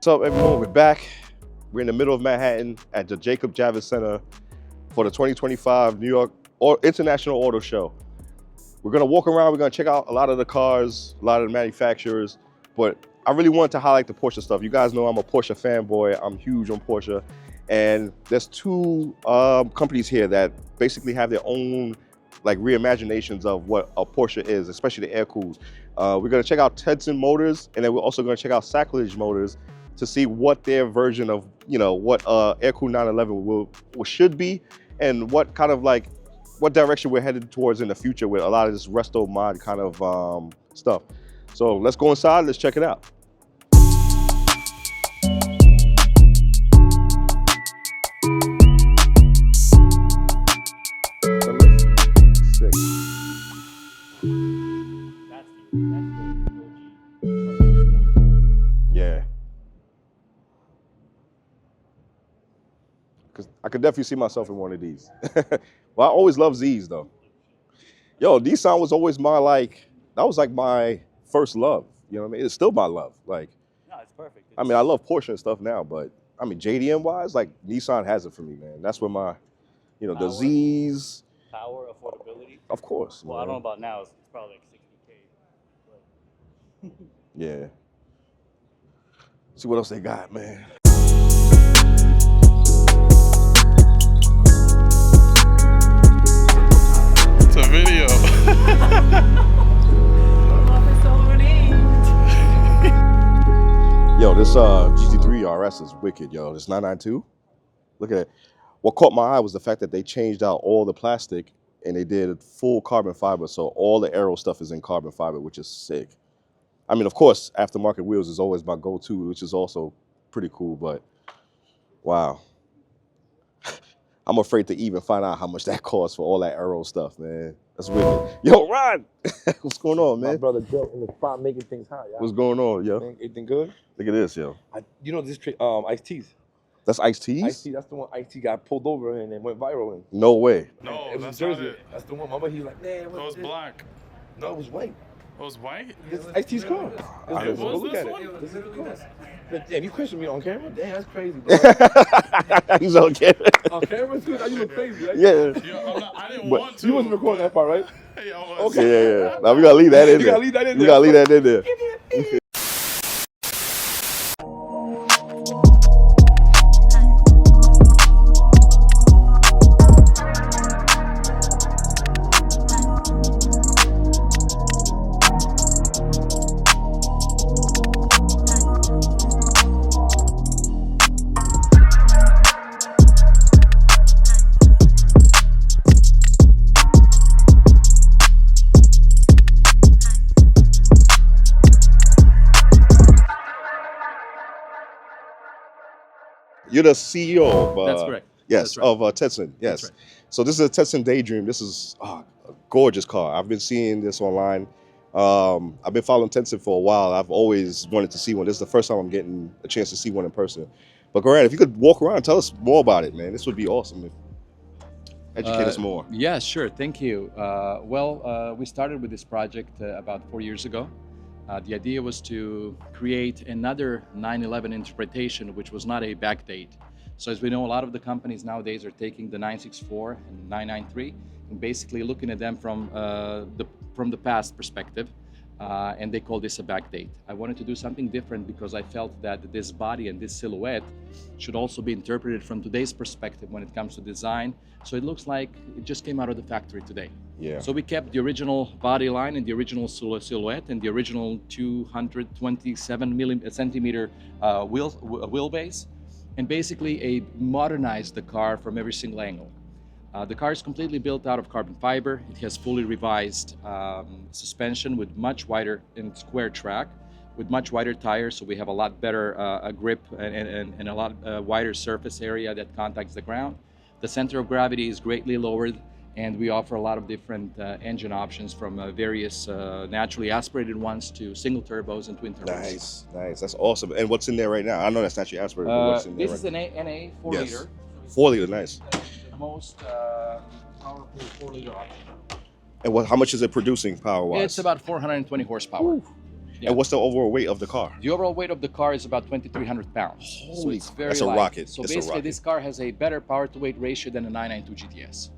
What's up, everyone? We're back. We're in the middle of Manhattan at the Jacob Javits Center for the 2025 New York International Auto Show. We're gonna walk around, we're gonna check out a lot of the cars, a lot of the manufacturers, but I really wanted to highlight the Porsche stuff. You guys know I'm a Porsche fanboy. I'm huge on Porsche. And there's two companies here that basically have their own like reimaginations of what a Porsche is, especially the air cools. We're gonna check out Tesson Motors, and then we're also gonna check out Sacrilege Motors to see what their version of, you know, what air cooled 911 should be, and what kind of like, what direction we're headed towards in the future with a lot of this Restomod kind of stuff. So let's go inside, let's check it out. Yeah. Because I could definitely see myself in one of these. Well, I always love Z's though. Yo, Nissan was always my that was like my first love. You know what I mean? It's still my love. Like, no, it's perfect. I mean, I love Porsche and stuff now, but I mean, JDM wise, like Nissan has it for me, man. That's where my, you know, Power, the Z's. Power, affordability. Of course. Well, man. I don't know about now. It's probably like 60K. But Yeah. See what else they got, man. It's a video. Yo, this GT3 RS is wicked, yo. This 992. Look at it. What caught my eye was the fact that they changed out all the plastic and they did full carbon fiber. So all the aero stuff is in carbon fiber, which is sick. I mean, of course, aftermarket wheels is always my go-to, which is also pretty cool, but wow. I'm afraid to even find out how much that costs for all that aero stuff, man. That's wicked. Yo, Ron! What's going on, man? My brother Joe in the spot making things hot, y'all. What's going on, yo? Anything good? Look at this, yo. You know this Ice T's. That's Ice T's? Ice T, that's the one Ice T got pulled over and then went viral in. No way. No, it was that's Jersey. not it. That's the one. Remember, he's like, man, It what's was this? black. No, it was white. It was white? This is Ice T's car. It was Look this at one? it. This is the car. But, damn, you questioned me on camera? Damn, that's crazy, bro. He's okay. On camera, too? Now you look crazy, right? Yeah. I didn't But want to. You wasn't recording that part, right? Hey, I was. Okay. Yeah. Now we gotta leave that in You there. gotta leave that in We there. gotta leave that in there. You're the CEO of That's correct. Yes, That's right. of Tedson. Yes. That's right. So this is a Tesson Daydream. This is a gorgeous car. I've been seeing this online. I've been following Tedson for a while. I've always wanted to see one. This is the first time I'm getting a chance to see one in person. But Goran, if you could walk around, tell us more about it, man. This would be awesome. Educate us more. Yeah, sure. Thank you. We started with this project about 4 years ago. The idea was to create another 911 interpretation, which was not a backdate. So as we know, a lot of the companies nowadays are taking the 964 and 993 and basically looking at them from the past perspective, and they call this a backdate. I wanted to do something different because I felt that this body and this silhouette should also be interpreted from today's perspective when it comes to design. So it looks like it just came out of the factory today. Yeah. So we kept the original body line and the original silhouette and the original 227 centimeter wheelbase, and basically modernized the car from every single angle. The car is completely built out of carbon fiber. It has fully revised suspension with much wider and square track, with much wider tires, so we have a lot better grip and a lot wider surface area that contacts the ground. The center of gravity is greatly lowered, and we offer a lot of different engine options from various naturally aspirated ones to single turbos and twin turbos. Nice. That's awesome. And what's in there right now? I know that's naturally aspirated, but what's in there? This is an NA 4 Yes. liter. 4 liter, nice. The most powerful 4 liter option. And how much is it producing power-wise? It's about 420 horsepower. Yeah. And what's the overall weight of the car? The overall weight of the car is about 2,300 pounds. So Holy, it's very that's a light. rocket. So That's a basically, rocket. this car has a better power to weight ratio than a 992 GTS.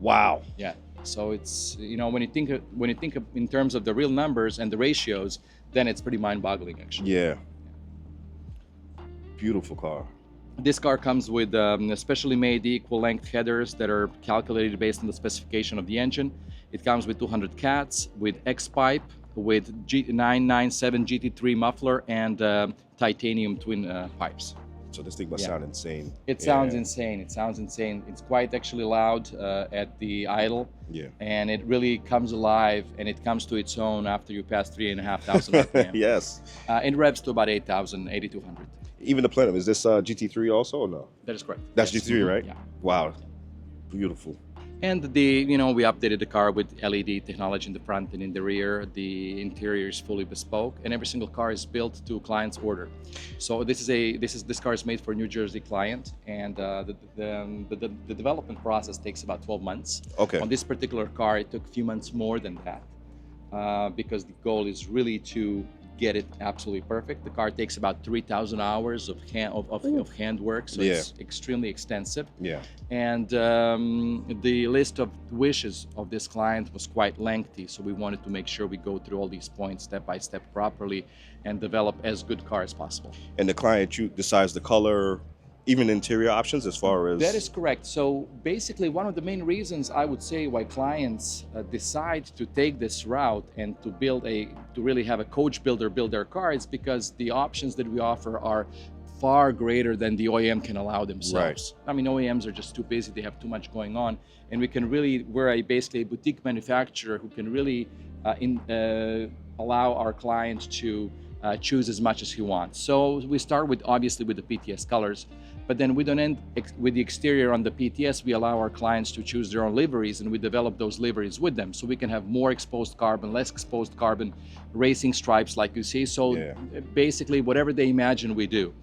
Wow. Yeah. So it's, you know, when you think of in terms of the real numbers and the ratios, then it's pretty mind-boggling actually. Yeah. Beautiful car. This car comes with specially made equal length headers that are calculated based on the specification of the engine. It comes with 200 cats, with X-pipe, with 997 GT3 muffler, and titanium twin pipes. So this thing must sound insane. It sounds insane. It sounds insane. It's quite actually loud at the idle. Yeah. And it really comes alive, and it comes to its own after you pass 3,500 RPM. Yes. It revs to about 8,000, 8,200. Even the Plenum, is this GT3 also or no? That is correct. That's Yes. GT3, right? Yeah. Wow. Beautiful. And we updated the car with LED technology in the front and in the rear. The interior is fully bespoke, and every single car is built to client's order. So this car is made for a New Jersey client, and the development process takes about 12 months. Okay. On this particular car, it took a few months more than that, because the goal is really to get it absolutely perfect. The car takes about 3,000 hours of handwork, so it's extremely extensive. Yeah. And the list of wishes of this client was quite lengthy, so we wanted to make sure we go through all these points step by step properly and develop as good car as possible. And the client decides the color, even interior options as far as... That is correct. So basically, one of the main reasons I would say why clients decide to take this route and to really have a coach builder build their car is because the options that we offer are far greater than the OEM can allow themselves. Right. I mean, OEMs are just too busy, they have too much going on, and we're basically a boutique manufacturer who can really allow our client to choose as much as he wants. So we start obviously with the PTS colors, but then we don't end with the exterior on the PTS. We allow our clients to choose their own liveries, and we develop those liveries with them, so we can have more exposed carbon, less exposed carbon, racing stripes like you see. So basically, whatever they imagine, we do.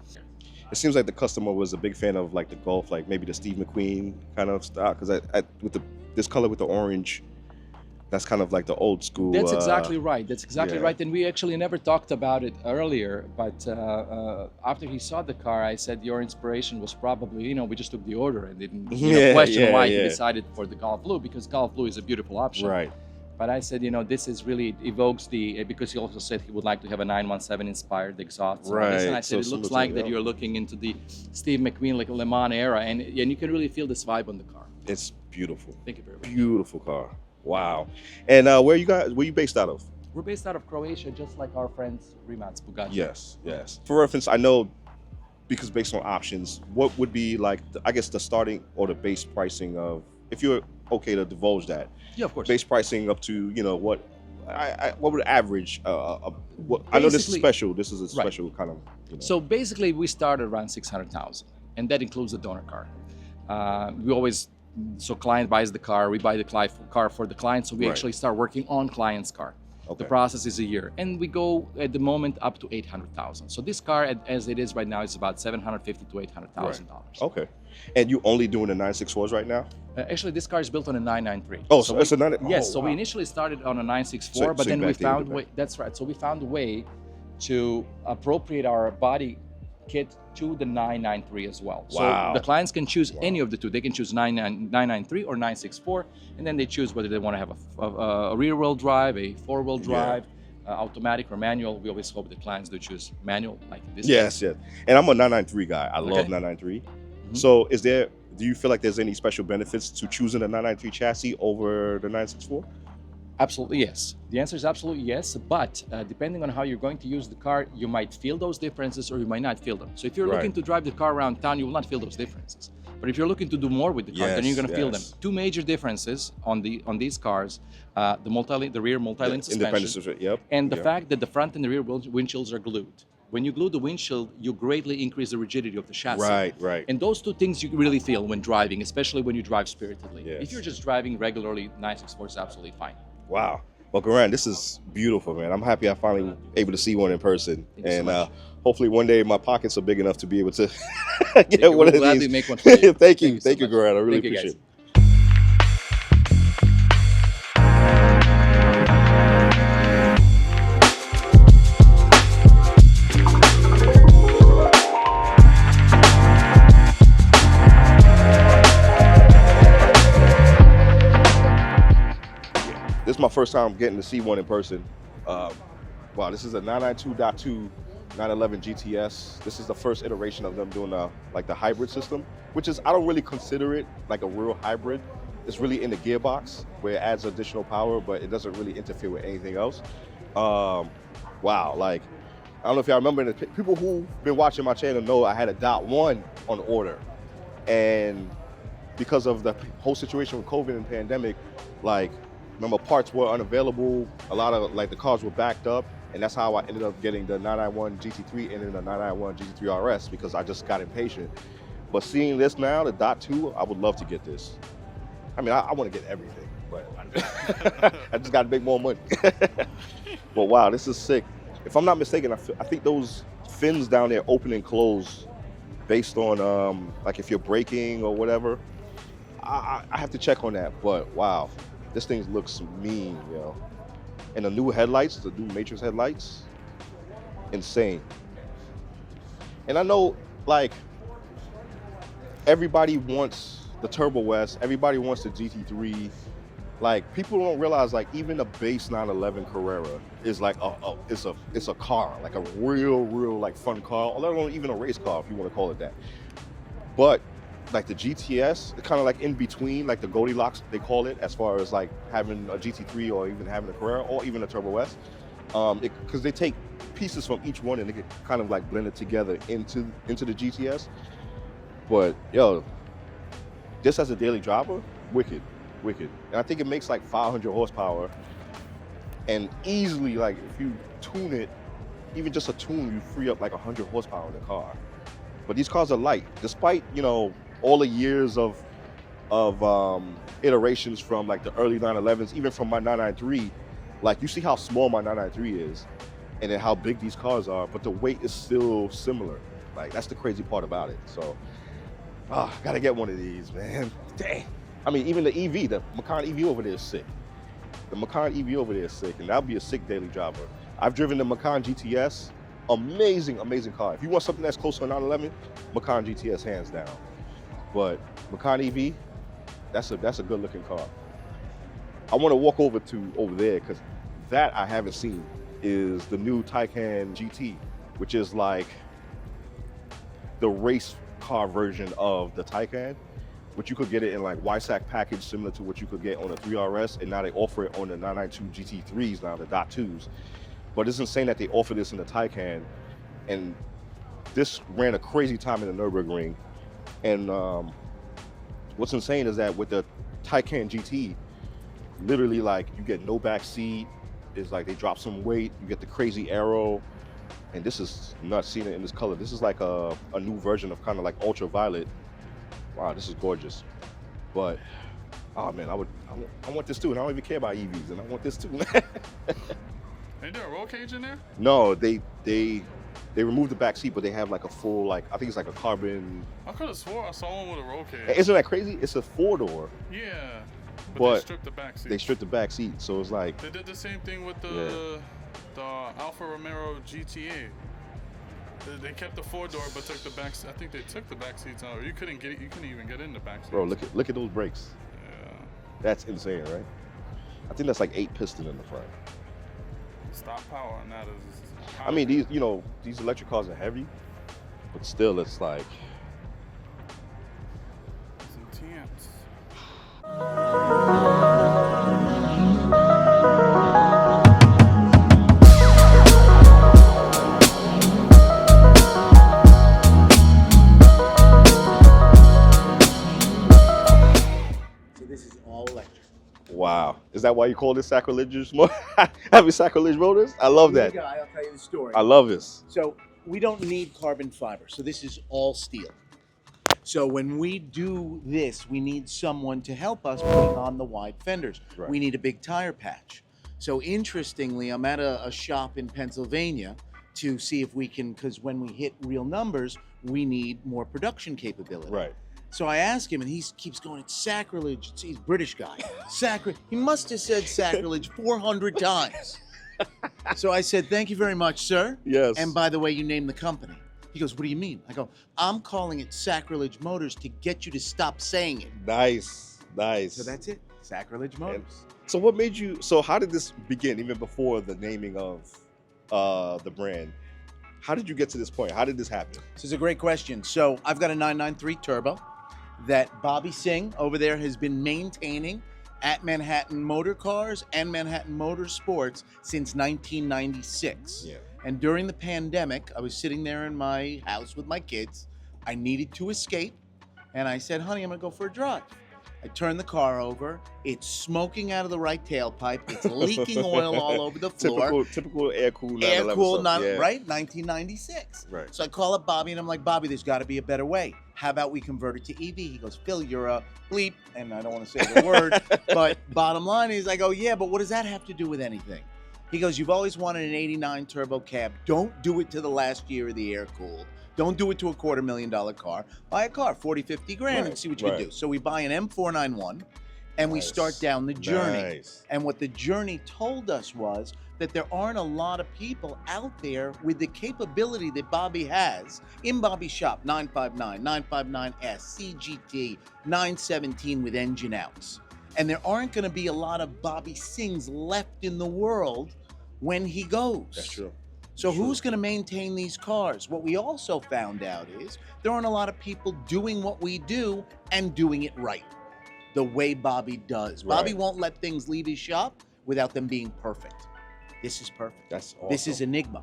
It seems like the customer was a big fan of like the Golf, like maybe the Steve McQueen kind of style, because with this color with the orange, that's kind of like the old school. That's exactly right. That's exactly right. And we actually never talked about it earlier, but after he saw the car, I said your inspiration was probably, we just took the order and didn't question why he decided for the Golf Blue, because Golf Blue is a beautiful option. Right. But I said, this is really evokes because he also said he would like to have a 917 inspired exhaust. Right. And I said, it looks like that you're looking into the Steve McQueen, like Le Mans era, and you can really feel this vibe on the car. It's beautiful. Thank you very much. Beautiful car. Wow. And where you based out of? We're based out of Croatia, just like our friends Rimac Bugatti. Yes, yes. For reference, I know, because based on options, what would be like, the starting or the base pricing of, if you're okay to divulge that? Yeah, of course. Base pricing up to, what would average? I know this is special. This is a special kind of. So basically, we started around 600,000, and that includes the donor car. So client buys the car, we buy the car for the client, so we actually start working on client's car. Okay. The process is a year, and we go at the moment up to 800,000. So this car, as it is right now, is about $750,000 to $800,000. Okay, and you only doing the 964s right now? Actually, this car is built on a 993. Oh, so it's a 993. Yes. So we initially started on a 964, but then we found a way. That's right. So we found a way to appropriate our body kit to the 993 as well. So the clients can choose any of the two. They can choose 993 or 964, and then they choose whether they want to have a rear-wheel drive, a four-wheel drive, automatic or manual. We always hope the clients do choose manual, like this. Yes. And I'm a 993 guy. I love 993. Mm-hmm. So do you feel like there's any special benefits to choosing a 993 chassis over the 964? Absolutely yes. The answer is absolutely yes, but depending on how you're going to use the car, you might feel those differences or you might not feel them. So if you're looking to drive the car around town, you will not feel those differences. But if you're looking to do more with the car, then you're going to feel them. Two major differences on these cars: the rear multi-link suspension, and the fact that the front and the rear windshields are glued. When you glue the windshield, you greatly increase the rigidity of the chassis. Right. And those two things you really feel when driving, especially when you drive spiritedly. Yes. If you're just driving regularly, 964 is absolutely fine. Wow. Well, Garan, this is beautiful, man. I'm happy I finally able to see one in person. And hopefully one day my pockets are big enough to be able to get one of these. Gladly make one for you. Thank you, Garan. I really appreciate it. first time getting to see one in person. Wow, this is a 992.2 911 GTS. This is the first iteration of them doing the hybrid system, which is, I don't really consider it like a real hybrid. It's really in the gearbox where it adds additional power, but it doesn't really interfere with anything else. Wow, like, I don't know if y'all remember, the people who've been watching my channel know I had a .1 on order. And because of the whole situation with COVID and pandemic, like, remember, parts were unavailable. A lot of, like, the cars were backed up. And that's how I ended up getting the 991 GT3 and then the 991 GT3 RS, because I just got impatient. But seeing this now, the .2, I would love to get this. I mean, I want to get everything, but I just got to make more money. But wow, this is sick. If I'm not mistaken, I think those fins down there open and close based on like if you're braking or whatever. I have to check on that, but wow, this thing looks mean, yo. And the new headlights, the new Matrix headlights, insane. And I know, like, everybody wants the Turbo S, everybody wants the GT3. Like, people don't realize, like, even the base 911 Carrera is like it's a car, like a real like fun car, let alone even a race car if you want to call it that. But like the GTS, it's kind of like in between, like the Goldilocks they call it, as far as like having a GT3 or even having a Carrera or even a Turbo S, because they take pieces from each one and they get kind of like blend it together into the GTS. But yo, just as a daily driver, wicked. And I think it makes like 500 horsepower, and easily, like, if you tune it, even just a tune, you free up like 100 horsepower in the car. But these cars are light, despite, you know, all the years of iterations from like the early 911s, even from my 993. Like, you see how small my 993 is, and then how big these cars are, but the weight is still similar. Like, that's the crazy part about it. So, gotta get one of these, man. Dang. I mean, even the EV, the Macan EV over there is sick. The Macan EV over there is sick, and that'll be a sick daily driver. I've driven the Macan GTS. Amazing car. If you want something that's close to a 911, Macan GTS hands down. But Macan EV, that's a good looking car. I want to walk over there, because that I haven't seen, is the new Taycan GT, which is like the race car version of the Taycan, which you could get it in like YSAC package, similar to what you could get on the 3RS, and now they offer it on the 992 GT3s now, the .2s. But it's insane that they offer this in the Taycan, and this ran a crazy time in the Nürburgring. And what's insane is that with the Taycan GT, literally, like, you get no back seat. It's like they drop some weight. You get the crazy aero, and this is nuts seeing it in this color. This is like a new version of kind of like ultraviolet. Wow, this is gorgeous. But oh man, I want this too, and I don't even care about EVs, and I want this too, man. Ain't there a roll cage in there? No, they removed the back seat, but they have like a full, like, I think it's like a carbon. I could have swore I saw one with a roll cage. Isn't that crazy? It's a 4-door. Yeah, but they stripped the back seat. They stripped the back seat, so it's like. They did the same thing with the Alfa Romeo GTA. They kept the 4-door, but took the back. I think they took the back seats out. You couldn't even get in the back seats. Bro, look at those brakes. Yeah. That's insane, right? I think that's like 8 piston in the front. Stop power on that is. I mean, these electric cars are heavy, but still, it's like. It's intense. So this is all electric. Wow. Is that why you call this Sacrilege Motors? Having Sacrilege Motors? I love that. Guy, I'll tell you the story. I love this. So we don't need carbon fiber. So this is all steel. So when we do this, we need someone to help us put on the wide fenders. Right. We need a big tire patch. So interestingly, I'm at a shop in Pennsylvania to see if we can, because when we hit real numbers, we need more production capability. Right. So I ask him, and he keeps going, it's sacrilege. He's a British guy. Sacrilege. He must have said sacrilege 400 times. So I said, thank you very much, sir. Yes. And by the way, you named the company. He goes, what do you mean? I go, I'm calling it Sacrilege Motors to get you to stop saying it. Nice. So that's it. Sacrilege Motors. So what made you? So how did this begin? Even before the naming of the brand, how did you get to this point? How did this happen? This is a great question. So I've got a 993 Turbo that Bobby Singh over there has been maintaining at Manhattan Motor Cars and Manhattan Motorsports since 1996. Yeah. And during the pandemic, I was sitting there in my house with my kids. I needed to escape. And I said, honey, I'm going to go for a drive. I turned the car over. It's smoking out of the right tailpipe. It's leaking oil all over the floor. Typical air-cooled Air 911 cooled, stuff. Yeah. right? 1996. Right. So I call up Bobby and I'm like, Bobby, there's got to be a better way. How about we convert it to EV? He goes, Phil, you're a bleep. And I don't want to say the word, but bottom line is I go, yeah, but what does that have to do with anything? He goes, you've always wanted an 89 turbo cab. Don't do it to the last year of the air cooled. Don't do it to a $250,000 car. Buy a car, 40, 50 grand, and see what you can do. So we buy an M491 and we start down the journey. Nice. And what the journey told us was that there aren't a lot of people out there with the capability that Bobby has in Bobby's shop. 959, 959S, CGT, 917 with engine outs. And there aren't going to be a lot of Bobby Singhs left in the world when he goes. That's true. So who's going to maintain these cars? What we also found out is there aren't a lot of people doing what we do and doing it right, the way Bobby does. Right. Bobby won't let things leave his shop without them being perfect. This is perfect. That's awesome. This is Enigma.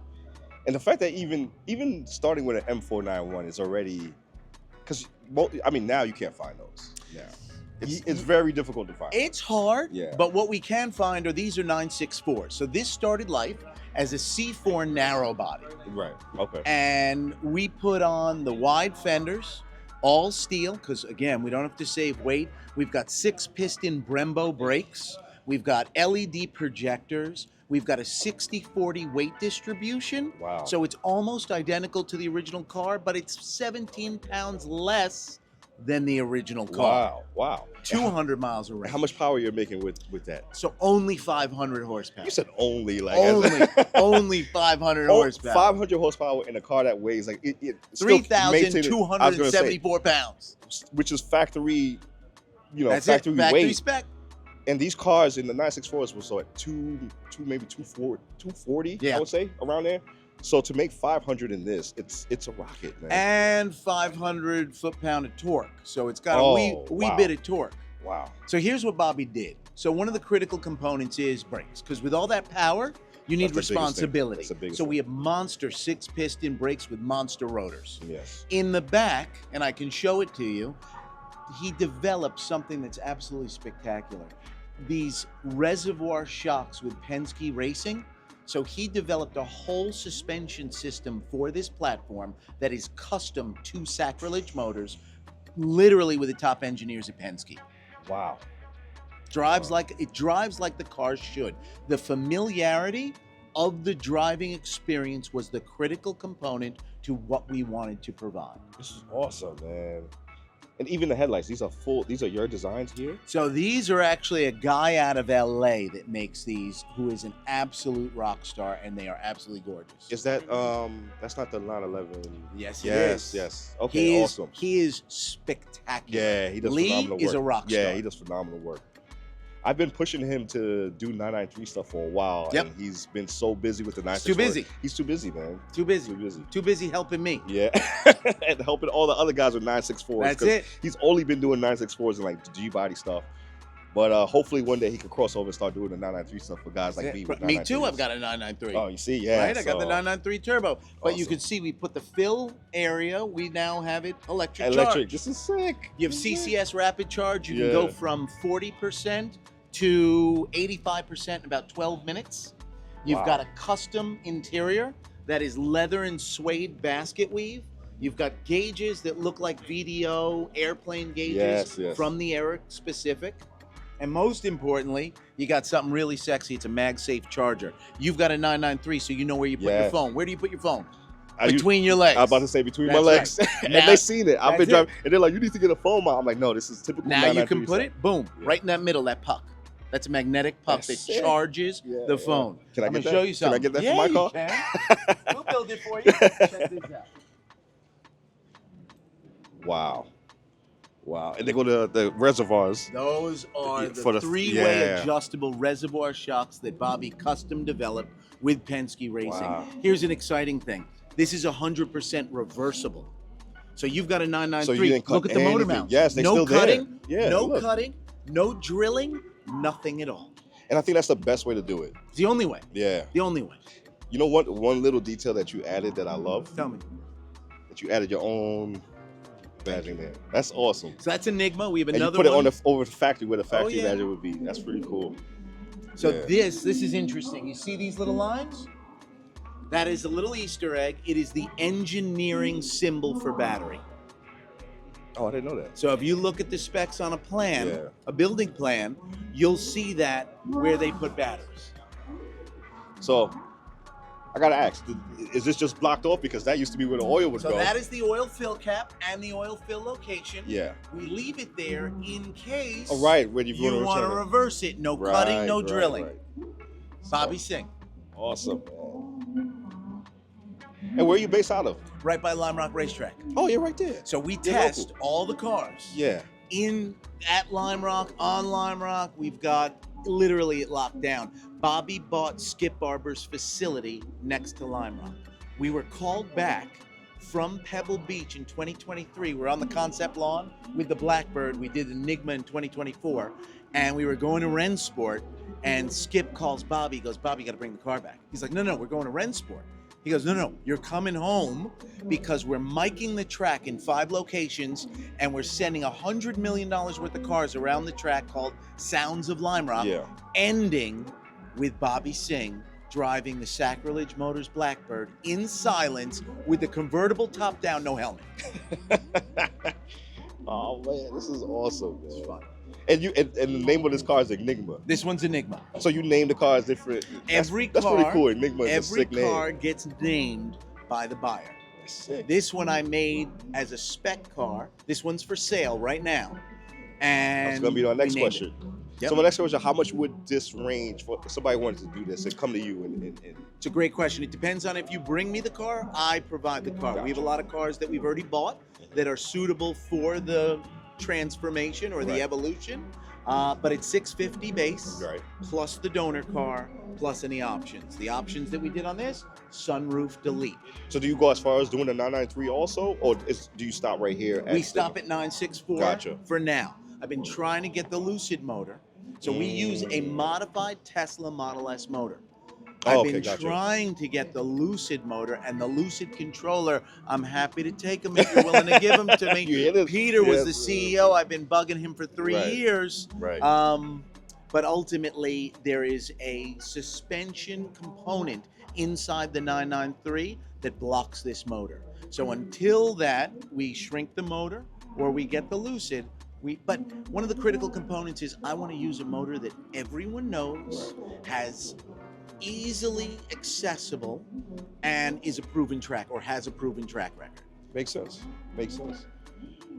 And the fact that even starting with an M491 is already, because I mean now you can't find those. Yeah. It's very difficult to find. It's hard, Yeah. but what we can find are these are 964s. So this started life as a C4 narrow body. Right. Okay. And we put on the wide fenders, all steel, because again, we don't have to save weight. We've got 6-piston Brembo brakes. We've got LED projectors. We've got a 60-40 weight distribution. Wow. So it's almost identical to the original car, but it's 17 pounds less than the original car. Wow. 200 miles a range. How much power you're making with that? So only 500 horsepower. You said only, like only 500 horsepower. 500 horsepower in a car that weighs like it 3,274 pounds. which is factory, That's factory it. Factory weight. spec. And these cars in the 964s were so at maybe 240, Yeah. I would say, around there. So to make 500 in this, it's a rocket, man. And 500 foot-pound of torque. So it's got a wee wow. bit of torque. Wow. So here's what Bobby did. So one of the critical components is brakes, because with all that power, you need That's the biggest thing. responsibility. That's the biggest So we thing. have monster 6-piston brakes with monster rotors. Yes. In the back, and I can show it to you, he developed something that's absolutely spectacular. These reservoir shocks with Penske Racing. So he developed a whole suspension system for this platform that is custom to Sacrilege Motors, literally with the top engineers at Penske. Wow. It drives like the cars should. The familiarity of the driving experience was the critical component to what we wanted to provide. This is awesome, man. And even the headlights, these are your designs here? So these are actually a guy out of LA that makes these, who is an absolute rock star, and they are absolutely gorgeous. Is that that's not the 911? Yes, it Yes, is. yes. Okay, awesome. He is spectacular. Yeah, he does Lee phenomenal work. is a rock star. Yeah, he does phenomenal work. I've been pushing him to do 993 stuff for a while, Yep. and he's been so busy with the He's 964. too busy. He's too busy, man. Too busy. Too busy. Too busy helping me. Yeah, and helping all the other guys with 964s. That's 'cause it. He's only been doing 964s and like G-body stuff. But hopefully one day he could cross over and start doing the 993 stuff for guys like me. With Me too. 993s. I've got a 993. Oh, you see, yeah. Right, I got the 993 turbo. But you Awesome. can see we put the fill area. We now have it electric Electric. charge. This is sick. You have CCS rapid charge. You Yeah. can go from 40% to 85% in about 12 minutes. You've Wow. got a custom interior that is leather and suede basket weave. You've got gauges that look like VDO airplane gauges Yes. from the Eric specific. And most importantly, you got something really sexy. It's a MagSafe charger. You've got a 993, so you know where you put your Yes. phone. Where do you put your phone? I used- Between your legs. I was about to say between my That's legs. right. And Now- they seen it. I've been that's it. driving, and they're like, "You need to get a phone mount." I'm like, "No, this is typical." Now you 993 can put stuff. it, boom, Yeah. right in that middle, that puck. That's a magnetic puck That's that sick. charges Yeah, the yeah. phone. Can I I'm get gonna that? show you something. Can I get that yeah, for my you car? can. We'll build it for you. Check this out. Wow. Wow. And they go to the reservoirs. Those are For the the- three-way yeah. adjustable reservoir shocks that Bobby custom developed with Penske Racing. Wow. Here's an exciting thing. This is 100% reversible. So you've got a 993. So you didn't cut Look at the motor anything. mounts. Yes, they're no still there. cutting, Yeah, no look. cutting, no drilling, nothing at all. And I think that's the best way to do it. It's the only way. Yeah. The only way. You know what? One little detail that you added that I love, Tell me. that you added your own badging there. That's awesome. So that's Enigma. We have And you another put it one. on over the factory where the factory yeah. badge would be. That's pretty cool. So Yeah. this is interesting. You see these little lines? That is a little Easter egg. It is the engineering symbol for battery. Oh, I didn't know that. So if you look at the specs on a plan, Yeah. a building plan, you'll see that where they put batteries. So I gotta ask, is this just blocked off? Because that used to be where the oil would So go. that is the oil fill cap and the oil fill location. Yeah. We leave it there in case Oh, right. When you you want to reverse it. No cutting, no drilling. Bobby Singh, Awesome, man. And where are you based out of? right by Lime Rock Racetrack. Oh, you're right there. So we You're test local. all the cars. Yeah. At Lime Rock, on Lime Rock. We've got literally it locked down. Bobby bought Skip Barber's facility next to Lime Rock. We were called back from Pebble Beach in 2023. We're on the concept lawn with the Blackbird. We did Enigma in 2024, and we were going to Rensport, and Skip calls Bobby. He goes, Bobby, you got to bring the car back. He's like, no, we're going to Rensport. He goes, no, you're coming home because we're miking the track in 5 locations and we're sending $100 million worth of cars around the track called Sounds of Lime Rock, Yeah. ending with Bobby Singh driving the Sacrilege Motors Blackbird in silence with the convertible top down, no helmet. Oh man, this is awesome, man. It's fun. And the name of this car is Enigma. This one's Enigma. So you named the cars different. That's pretty car, cool. Enigma is a Every sick name. car gets named by the buyer. That's sick. This one I made as a spec car. This one's for sale right now. And That's gonna be our next we named question. it. Yep. So my next question: how much would this range for if somebody wanted to do this and come to you and It's a great question. It depends on if you bring me the car, I provide the car. We have a lot of cars that we've already bought that are suitable for the transformation or the Right. evolution. But it's $650 base, Right. plus the donor car, plus any options. The options that we did on this, sunroof delete. So do you go as far as doing the 993 also, or do you stop right here? We stop at 964 Gotcha. for now. I've been trying to get the Lucid motor. So we use a modified Tesla Model S motor. Oh, I've been okay, gotcha. trying to get the Lucid motor and the Lucid controller. I'm happy to take them if you're willing to give them to me. You hear this? Peter was Yes, the CEO. I've been bugging him for 3 Right. years. Right. But ultimately, there is a suspension component inside the 993 that blocks this motor. So until that, we shrink the motor or we get the Lucid. But one of the critical components is I want to use a motor that everyone knows has easily accessible and is a proven track or has a proven track record. Makes sense. Makes sense.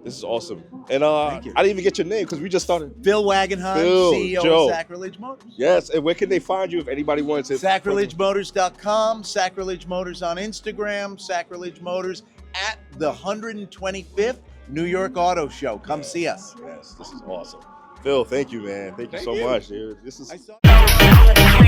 This is awesome. And Thank you. I didn't even get your name because we just started. Phil Wagenheim, Phil, CEO Joe. of Sacrilege Motors. Yes. And where can they find you if anybody wants to? SacrilegeMotors.com, Sacrilege Motors on Instagram, Sacrilege Motors at the 125th New York Auto Show. Come see us. Yes. This is awesome. Phil, thank you, man. Thank you Thank so you. much, dude. This is. I saw-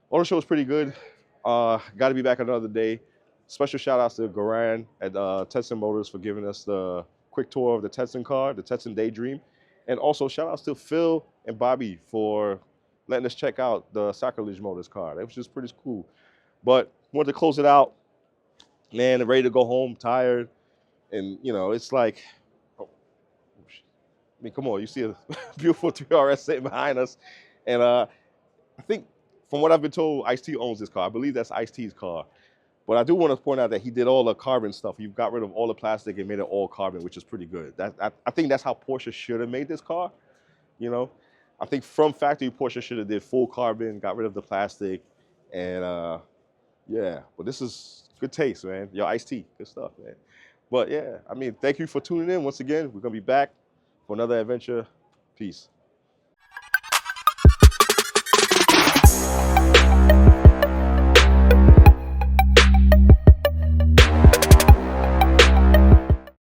Auto show was pretty good. Got to be back another day. Special shout outs to Garan at Tesson Motors for giving us the quick tour of the Tedson car, the Tesson Daydream. And also shout outs to Phil and Bobby for letting us check out the Sacrilege Motors car. That was just pretty cool. But wanted to close it out. Man, ready to go home, tired. And, you know, it's like, oh, I mean, come on, you see a beautiful 3RS sitting behind us. And I think, from what I've been told, Ice-T owns this car. I believe that's Ice-T's car. But I do want to point out that he did all the carbon stuff. He got rid of all the plastic and made it all carbon, which is pretty good. I think that's how Porsche should have made this car. You know, I think from factory Porsche should have did full carbon, got rid of the plastic, and yeah. But this is good taste, man. Your iced tea, good stuff, man. But yeah, I mean, thank you for tuning in once again. We're gonna be back for another adventure. Peace.